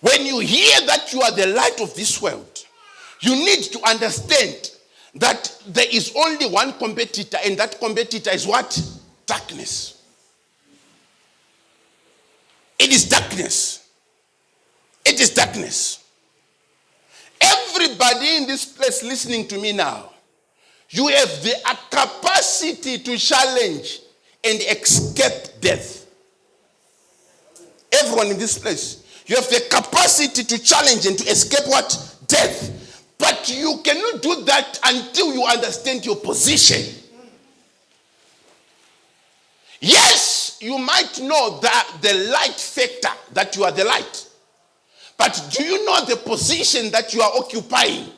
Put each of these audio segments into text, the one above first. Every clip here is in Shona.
When you hear that you are the light of this world, you need to understand that there is only one competitor, and that competitor is what? Darkness. It is darkness. It is darkness. Everybody in this place listening to me now, you have the capacity to challenge and escape death. Everyone in this place, you have the capacity to challenge and to escape what? Death. But you cannot do that until you understand your position. Yes, you might know that the light factor, that you are the light. But do you know the position that you are occupying?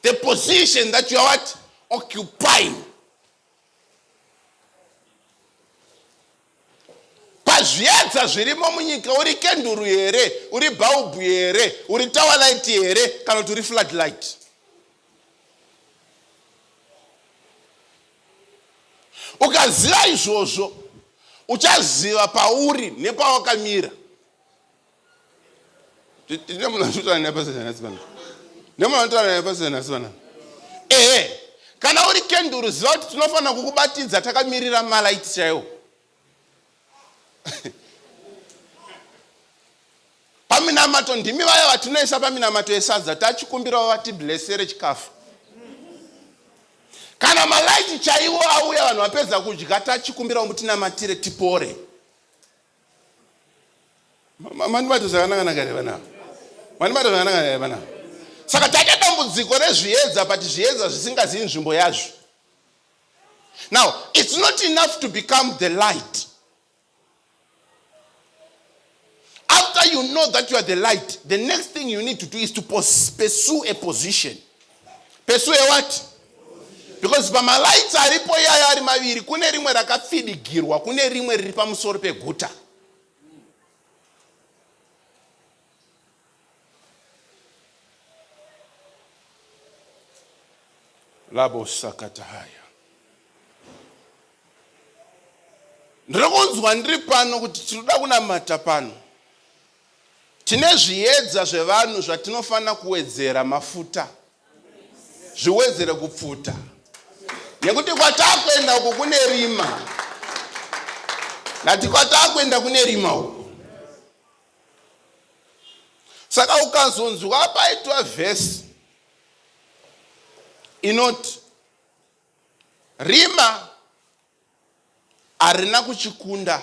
The position that you are what? Occupying. Pazviedza zvirimo munyika, uri kenduru here, uri bulb here, uri tower light here, kana kuti uri floodlight. Ukaziva izvozvo, uchaziva pauri nepawakamira. Kana uri kenduru, ziva kuti tinofana kukubatidza takamirira malaiti chaiwo. Paminamato ndimi vaya vatinoisa paminamato esadza tachikumbirawo vatiblesere chikafu. Kana malaiti chaiwo auya vanhu vapedza kudya tachikumbirawo mutinamatire tipore. Manibato zvakanaka here vana? Manibato zvakanaka here vana? Saka taita dambudziko rezviedza, but zviedza zvisingazivi nzvimbo yazvo. Now, it's not enough to become the light. After you know that you are the light, the next thing you need to do is to pursue a position. Pursue a what? Because pamalights aripo yaya ari maviri, kune rimwe rakapfidigirwa, kune rimwe riri pamusoro peguta. Labo sakata haya. Ndinokunzwa ndiri pano kuti tinoda kunamata pano. Tine zviedza zvevanhu zvatinofana kuwedzera mafuta. Zviwedzere kupfuta. Nekuti kwatakuenda uko kune rima. Nati kwatakuenda kune rima uko. Saka ukazonzwa paitwa verse inoti rima harina kuchikunda.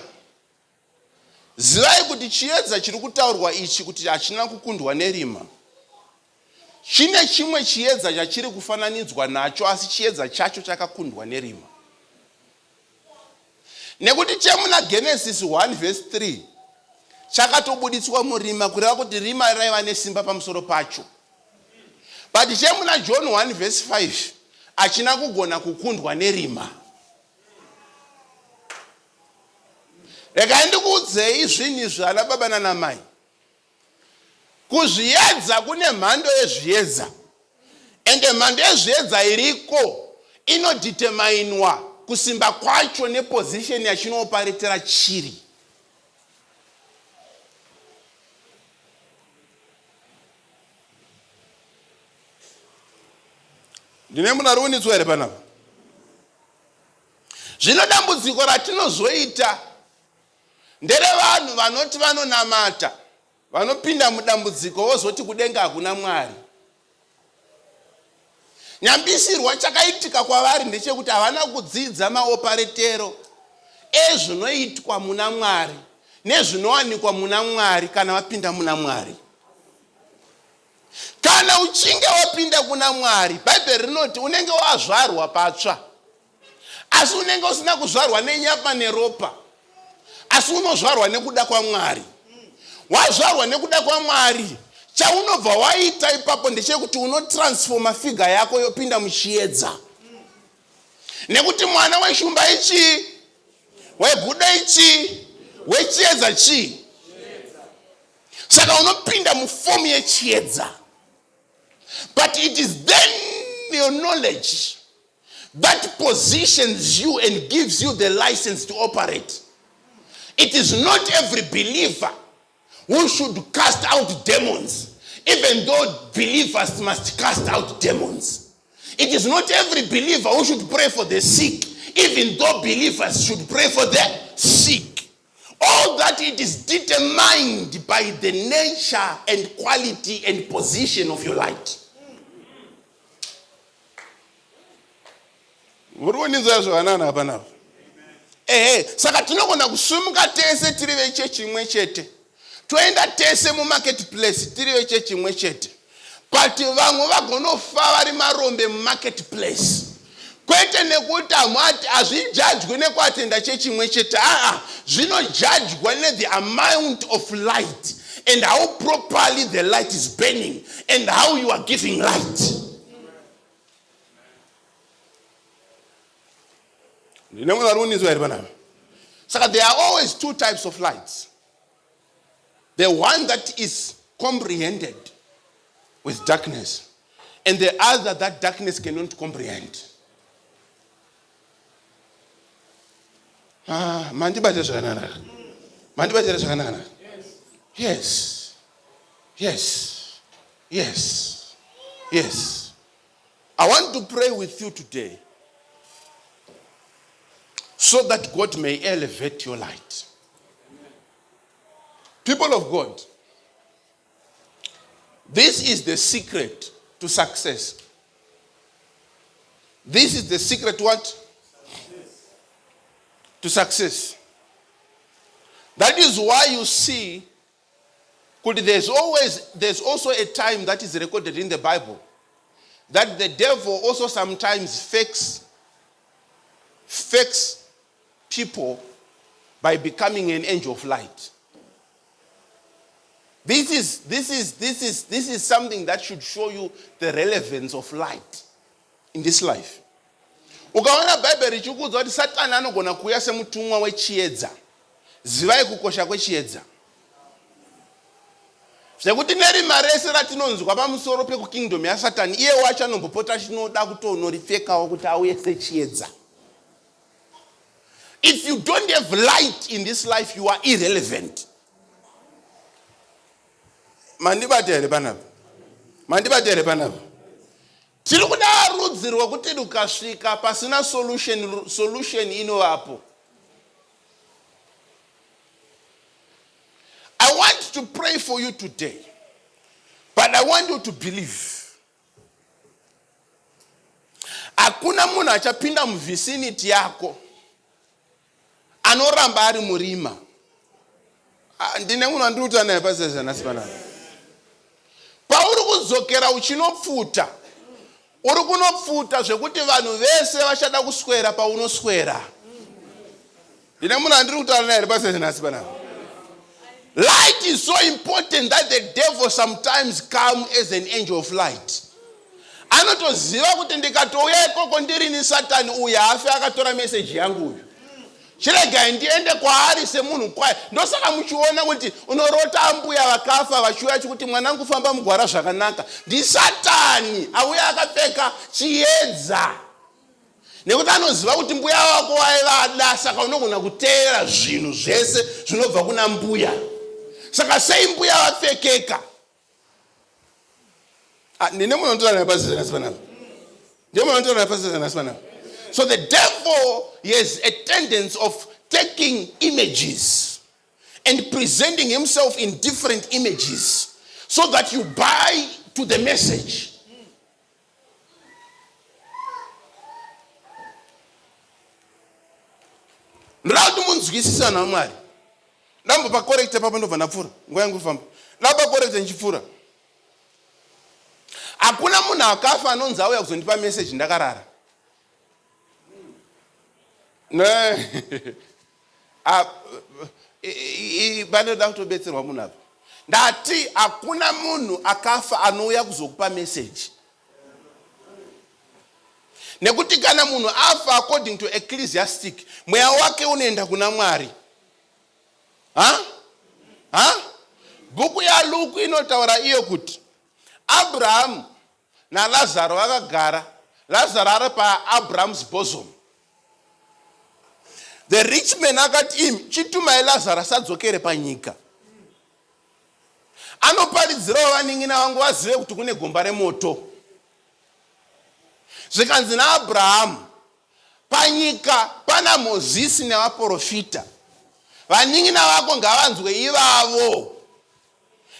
Zivai kuti chiedza chiri kutaurwa ichi kuti hachina kukundwa nerima. Chine chimwe chiedza chachiri kufananidzwa nacho, asi chiedza chacho chakakundwa nerima. Nekuti chemuna Genesis 1 verse 3 chakatobuditswa murima kureva kuti rima raiva nesimba pamusoro pacho. But chemuna John 1 verse 5 hachina kugona kukundwa nerima. Rega ndikuudzei zvinhu zvana baba nana mai. Kuzviedza kune mhando yezviedza. Ende mhando yezviedza iriko inodeterminwa kusimba kwacho neposition yachinoparetera chiri. Ndine munarunidzwa here panapa? Zvino dambudziko ratinozoita ndere vanhu vanoti vanonamata, vanopinda mudambudziko vozoti kudenga hakuna Mwari. Nyambisirwa chakaitika kwavari ndechekuti havana kudzidza maoparetero ezvinoitwa muna Mwari nezvinowanikwa muna Mwari kana vapinda muna Mwari. Kana uchinge wapinda kuna Mwari, Bhaibheri rinoti unenge wazvarwa patsva. Asi unenge usina kuzvarwa nenyama neropa. Asi unozvarwa nekuda kwaMwari. Wazvarwa nekuda kwaMwari, chaunobva waita ipapo ndechekuti unotransforma figa yako yopinda muchiedza. Nekuti mwana weshumba ichi, weguda ichi, wechiedza chi. Saka unopinda mufomu yechiedza. But it is then your knowledge that positions you and gives you the license to operate. It is not every believer who should cast out demons, even though believers must cast out demons. It is not every believer who should pray for the sick, even though believers should pray for the sick. All that it is determined by the nature and quality and position of your light. Saka tinogona kusumuka tese tiri vechechi imwe chete. Toenda tese mu marketplace tiri vechechi imwe chete. But vamwe vagonofa vari marombe mu marketplace. Kwete nekuti amati azvijudgwe nekuatenda chechi imwe chete. Zvinojudgwa ne the amount of light and how properly the light is burning and how you are giving light. So there are always two types of lights. The one that is comprehended with darkness, and the other that darkness cannot comprehend. Yes. I want to pray with you today, so that God may elevate your light. People of God, this is the secret to success. This is the secret what? To success. That is why you see, there's also a time that is recorded in the Bible that the devil also sometimes fakes people by becoming an angel of light. This is something that should show you the relevance of light in this life. Ukaona Bible richikudzwa kuti Satani anogona kuuya semutumwa wechiedza. Zivai kukosha kwechiedza. Zvekuti nerima rese ratinonzwa pamusoro pekukingdom yaSatani, iye wacho anombopota achinoda kutonoripfekawo kuti auye sechiedza. If you don't have light in this life, you are irrelevant. Mandibatere panapo. Tiri kuda rudzi rwekuti rukasvika pasina solution inovapo. I want to pray for you today, but I want you to believe. Hakuna munhu achapinda muvicinity yako anoramba ari murima. Ndine munhu andikuta naye pasezana sipana. Pauri kuzokera uchinopfuta. Uri kunopfuta zvekuti vanhu vese vachada kuswera paunoswera. Ndine munhu andikuta naye pasezana sipana. Light is so important that the devil sometimes comes as an angel of light. Anotoziva kuti ndikatouya ikoko ndiri ni Satani uya afi akatora message yangu uyu. Chirega ndiende kwaari semunhu kwaye. Ndosaka muchiona kuti unorota ambuya vakafa vachiuya kuti mwanangu famba mugwara zvakanaka. Ndi Satani auya akapfeka chiedza. Nekuti anoziva kuti mbuya wako waivada, saka unogona kuteera zvinhu zvese zvinobva kuna mbuya. Saka sei mbuya vapfekeka. Ndine munhu anotora nepasizana sipana. So the devil has a tendency of taking images and presenting himself in different images so that you buy to the message. Ndauti munzwisisa na Mwari. Ndambo pa correct papa ndobva ndapfura. Ngoya ngufamba. Ndapa correct nchipfura. Hakuna munhu akafa anonzi auya kuzondipa message ndakarara. Banoda kutobetserwa munhu apa. Ndati hakuna munhu akafa anouya kuzokupa message. Nekuti kana munhu afa according to Ecclesiastic, mweya wake unoenda kuna Mwari. Bhuku ya Luke inotaura iyo kuti Abraham na Lazaro vakagara. Lazaro ari pa Abraham's bosom. The rich man akati, chitumai Lazarus adzokere panyika. Anoparidzirawo vaning'ina vangu vazive kuti kune gomba remoto. Zvikanzi naAbhurahamu, panyika pana Mozisi nevaprofita. Vaning'ina vako ngavanzwe ivavo.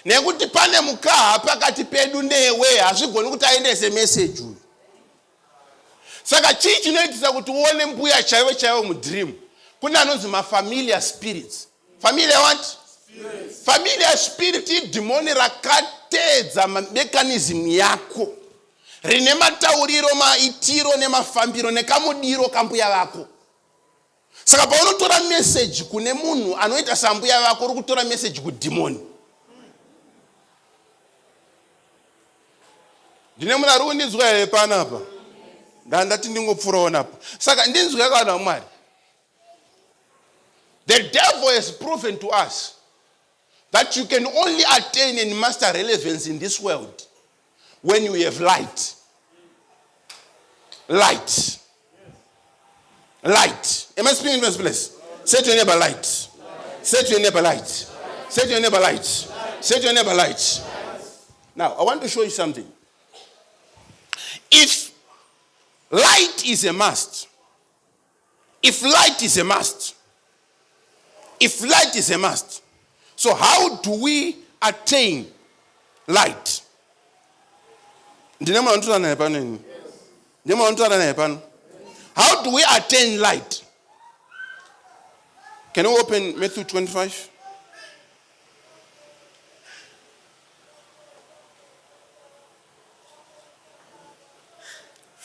Nekuti pane mukaha pakati pedu newe, hazvigoni kuti aendese message uyu. Saka chii chinoitisa kuti uone mbuya chaiwo chaiwo mudream? Kuna anonzi mafamiliar spirits. Familiar what? Spirits. Familiar spirit idhimoni rakatedza mechanism yako. Rine matauriro, maitiro nemafambiro nekamudiro kambuya vako. Saka paunotora message kune munhu anoita sambuya vako, uri kutora message kudhimoni. Ndine munhu ari kundinzwa here panapa? Ndandati ndingopfurawo napo. Saka ndinzwa kana Mwari. The devil has proven to us that you can only attain and master relevance in this world when you have light. Light. Light. Am I speaking in this place? Say to your neighbor, light. Say to your neighbor, light. Say to your neighbor, light. Say to your neighbor, light. Now, I want to show you something. If light is a must, if light is a must, so how do we attain light? How do we attain light? Can you open Matthew 25?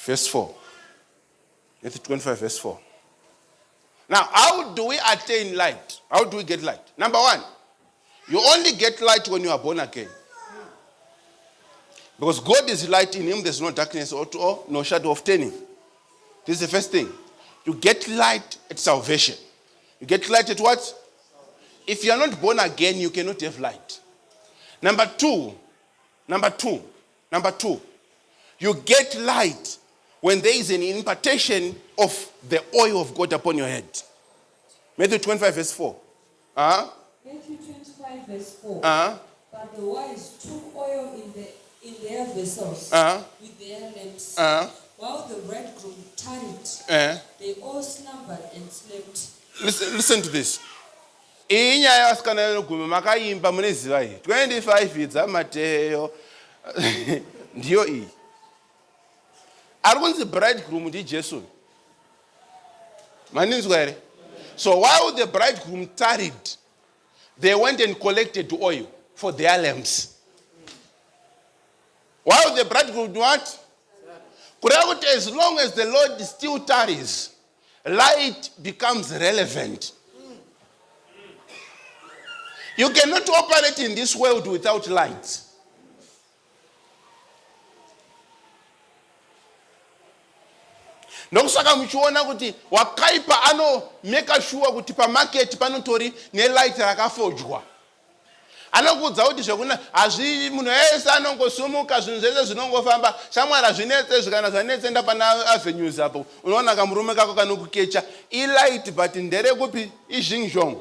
Verse 4. Matthew 25, verse 4. Now, how do we attain light? How do we get light? Number one, you only get light when you are born again. Because God is light, in him there's no darkness or no shadow of turning. This is the first thing. You get light at salvation. You get light at what? If you are not born again, you cannot have light. Number two, you get light when there is an impartation of the oil of God upon your head. Matthew 25, verse 4. Matthew 25, verse 4. But the wise took oil in their vessels with their lamps. While the bridegroom tarried, they all slumbered and slept. Listen to this. Inyaya wasikana yonogumi makaimba muneziva iyi 25 dzaMateo ndiyo iyi. Ari kunzi bridegroom ndi Jesu. Maninzwa here. So while the bridegroom tarried, they went and collected oil for their lamps. While the bridegroom what? As long as the Lord still tarries, light becomes relevant. You cannot operate in this world without light. Nokusaka muchiona kuti wakaipa make sure kuti pa market panotori ne light rakafojwa. Anokudza kuti zvekuna hazvi munhu ese anongosumuka zvinhu zvese zvinongofamba shamwara zvinetse zvikana zvanetse ndapana avenues apo unoona kamurume kako kanokukecha light but ndere kupi izhingjong.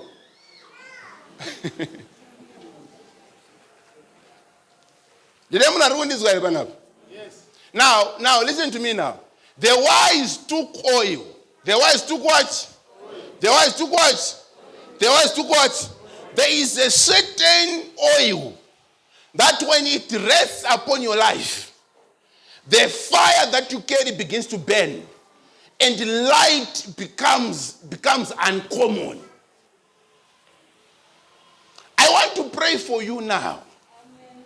Did anyone are ruining this guy? Yes. Now listen to me now. The wise took oil. The wise took what? Oil. The wise took what? Oil. The wise took what? Oil. There is a certain oil that when it rests upon your life, the fire that you carry begins to burn and light becomes uncommon. I want to pray for you now. Amen.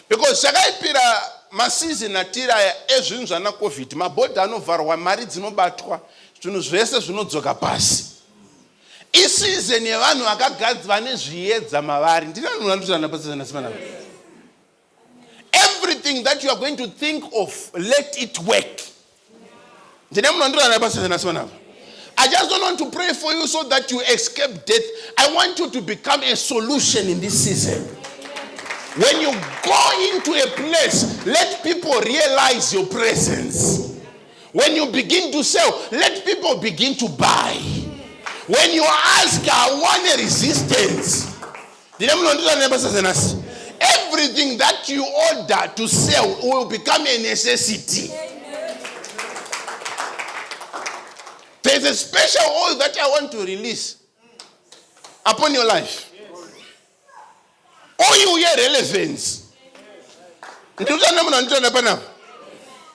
Because Shagaipira masizini atira ezvinhu zvana COVID, mabhodha anovharwa, mari dzinobatwa, zvinhu zvese zvinodzoka pasi. Isizini yevanhu vakagadzwa nezviedza mavari. Everything that you are going to think of, let it work. I just don't want to pray for you so that you escape death. I want you to become a solution in this season. When you go into a place, let people realize your presence. When you begin to sell, let people begin to buy. When you ask, I want a resistance. Every everything that you order to sell will become a necessity. There's a special oil that I want to release upon your life. Oil your relevance.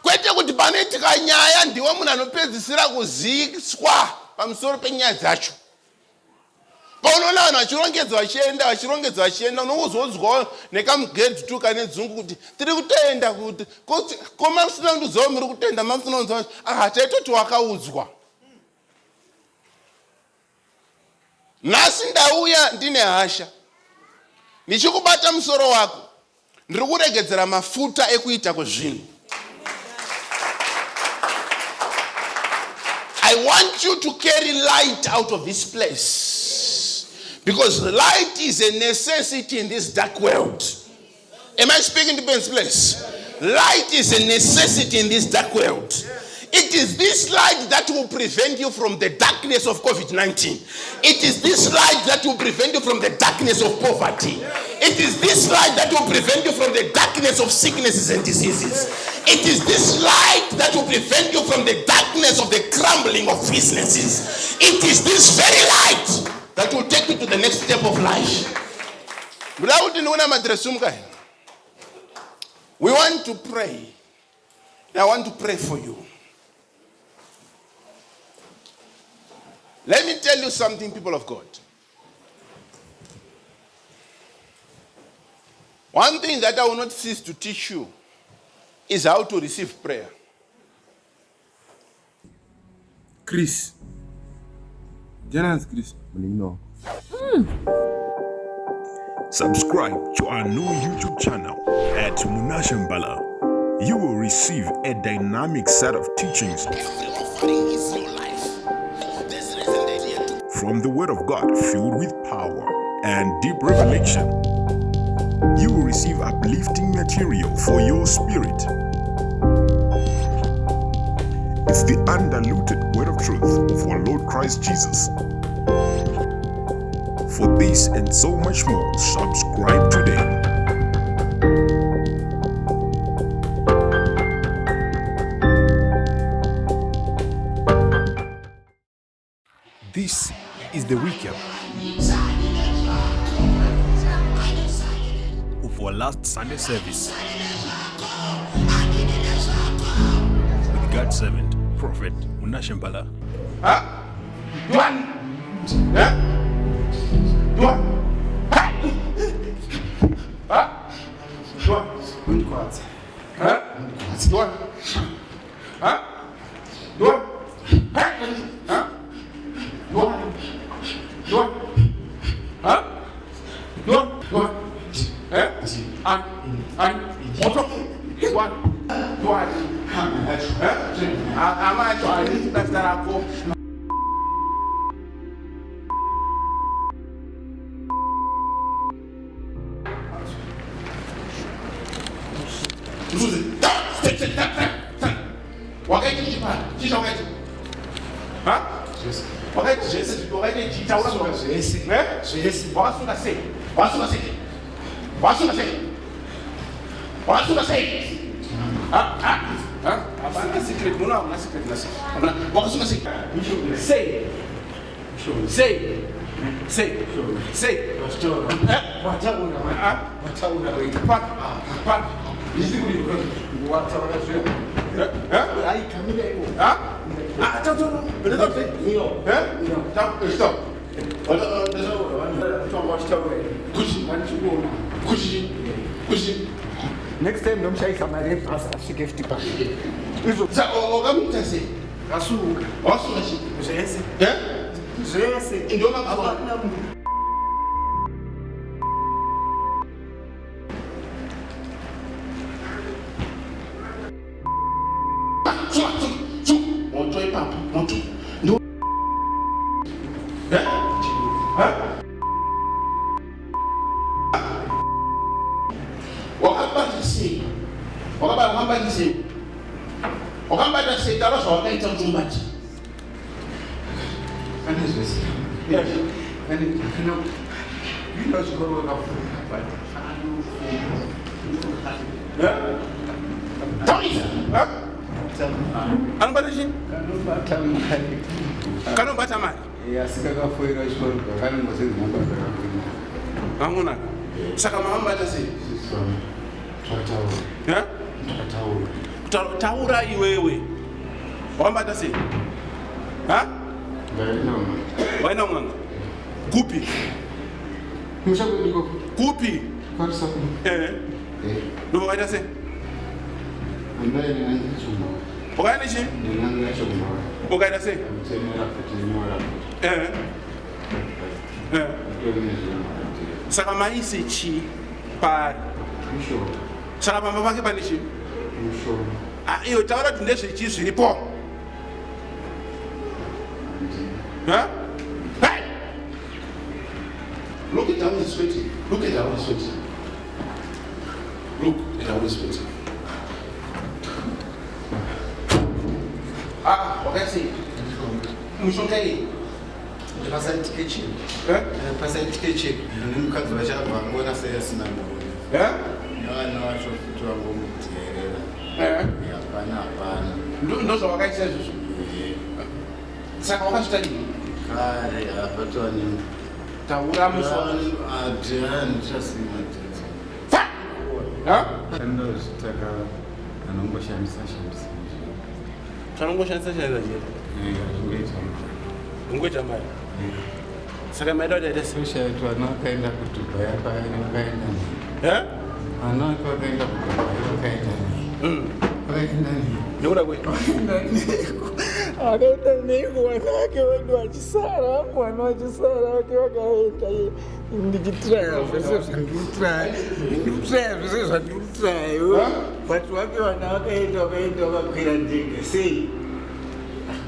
Kwete kuti panetika nyaya ndiwe munhu anopedzisira kuziswa pamusoro penyaya dzacho. Paunoona vanhu vachirongedza vachienda unozonzwawo nekamugedhi tu kane dzungu kuti tiri kutoenda kuti ko mamusina kundiziva muri kutoenda mamusina kundiziva taitoti wakaudzwa. Nhasi ndauya ndine hasha ndichikubata musoro wako ndiri kuregedzera mafuta ekuita kwezvinhu. I want you to carry light out of this place. Because light is a necessity in this dark world. Am I speaking to Ben's place? Light is a necessity in this dark world. It is this light that will prevent you from the darkness of COVID-19. It is this light that will prevent you from the darkness of poverty. It is this light that will prevent you from the darkness of sicknesses and diseases. It is this light that will prevent you from the darkness of the crumbling of businesses. It is this very light that will take you to the next step of life. We want to pray. I want to pray for you. Let me tell you something, people of God. One thing that I will not cease to teach you is how to receive prayer. Chris. Janus Chris. No. Subscribe to our new YouTube channel at Munashambala. You will receive a dynamic set of teachings from the Word of God, filled with power and deep revelation. You will receive uplifting material for your spirit. It's the undiluted Word of truth of our Lord Christ Jesus. For this and so much more, subscribe today. This is the recap of our last Sunday service with God's servant, Prophet Munashambala. Next time, don't say somebody else. She gave the back. Tawisa. Anobata chini? Kanobata mali. Yasikakafoira chikoro kanongosezi mabasa kakwina. Hamuna. Saka mahambata sei? Taura iwewe. Wambata sei? Waina umanga. Kupi? Kupi? Ndio waita sei? Ukaenda chini? Ukaenda sei? Saka maisi chi pari. Saka pamba pake pane chi? Iyo taura kuti ndezvechi zviripo. Hey! Look at how he's sweating. Look at how he's sweating. Look at how he's sweating. Wakati mushonga hii Passaient kitchen. Passaient kitchen. Nimukadzi vachabva ngona seyasina ngoni. Yavanova chofuti vangomuteerera. Hapana. Ndozvo wakaita izvozvo. Saka wakazvita nini? Kare hapatova nini. Taura musoro. Ndichasima tete. Ndozvitaka anongoshandisa. Tanongoshandisa chaiva. Ungoita mari. Saka maida kuti aita sei? Shaitu ana akaenda kuDubai akaenda. Ana akaenda kuDubai akaenda. Akaenda ni. Ndokuda kwei. Akaenda neko wanake wedu achisara, mwana achisara wakaenda ndichitraya zvese zvandikutraya zvese zvandikutrayo. Vatu vake vana vakaenda vakakwira ndege sei?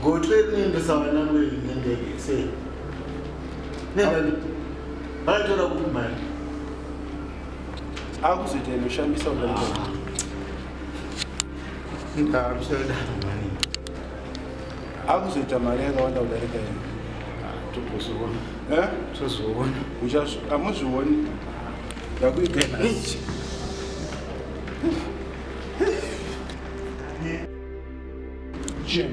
Gotwe rinoendesa vana nendege sei? Vanotora kupi mari? Akuzoita inoshambisa udarika. Ndakushada mari. Akuzoita mari yakawanda udarika ino. Tozoona. Tozoona. Hamuzvioni. Ndakuipena. Jim.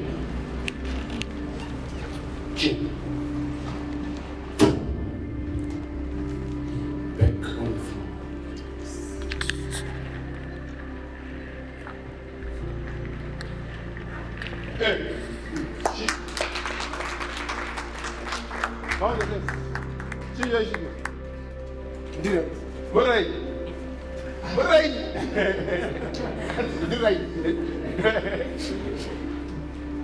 Back on the floor. Hey. Jim. How is this? See. Direct. What right? Right.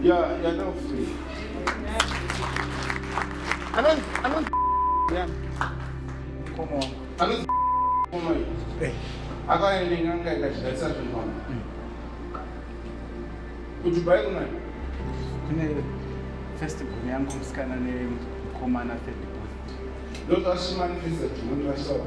You're now free. I don't. Yeah. Come on. I don't. Come on. Hey. I got anything on that. That's not fun. Would you buy one? Kune festival yangu msikana ne komana festival. Those are smart things that you want to saw.